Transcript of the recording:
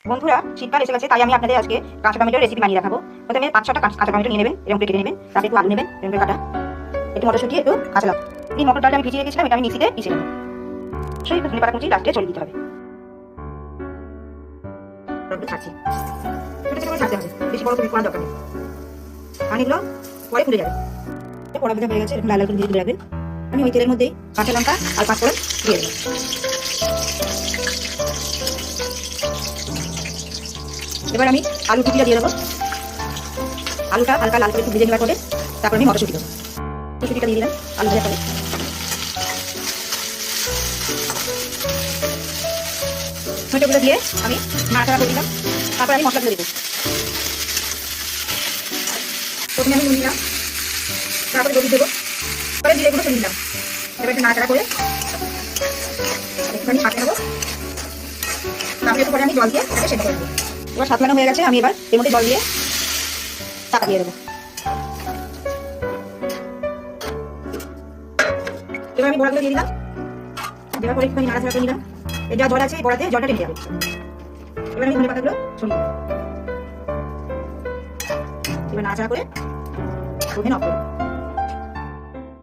বন্ধুরা, শীতকাল এসে গেছে, তাই আমি আপনাদের আজকে কাঁচা টমেটোর রেসিপি বানিয়ে দেখাবো। প্রথমে 5-6টা কাঁচা টমেটো নিয়ে নেবেন, এরকম কেটে নেবেন। তারপরে একটু আলু নেবেন, এরকম কাটা, একটু মটরশুঁটি, একটু কাঁচা লঙ্কা। এই মটর ডালটা আমি ভিজিয়ে রেখেছিলাম, এটা আমি মিক্সিতে পিষে নেব। সেই ধনে পাতা কুচি লাস্টে চলে দিতে হবে। ছাড়ছি, ছোটো ছোটো করে ছাড়তে হবে, বেশি বড় করে করার দরকার নেই। আর এগুলো পরে ফুলে যাবে। কড়া ভাজা হয়ে গেছে, এরকম লাল লাল করে দিয়ে তুলে রাখবেন। আমি ওই তেলের মধ্যে কাঁচা লঙ্কা আর 5 ফোড়ন দিয়ে দেবো। এবার আমি আলু টুকিটা দিয়ে দেবো। আলুটা হালকা লাল করে একটু ভেজে নেওয়ার পরে তারপর আমি মটরশুঁটি দেবো। মটরশুঁটিটা দিয়ে দিলাম আলু ভাজার পরে। টমেটোগুলো দিয়ে আমি নাড়াচাড়া করে দিলাম। তারপর আমি মশলাগুলো দেবো। প্রথমে আমি নুন দিলাম, তারপরে হলুদ দেবো, পরে জিরেগুলো তুলে দিলাম। এবার একটু নাড়াচাড়া করে একটুখানি সাঁতলে নেবো। তারপরে একটু পরে আমি জল দিয়ে এটাকে সেদ্ধ করে দেবো। এবার সাঁতলানো হয়ে গেছে, আমি এবার এর মধ্যে জল দিয়ে চাপা দিয়ে দেবো। এবার আমি বড়াগুলো দিয়ে দিলাম, দেওয়ার পরে একটুখানি নাড়াচাড়া করে নিলাম। এই যা জল আছে এই বড়াতে জলটা টেনে যাবে। এবার আমি ধনে পাতাগুলো ছড়িয়ে দেবো। এবার নাড়াচাড়া করে ওভেন অফ করবো।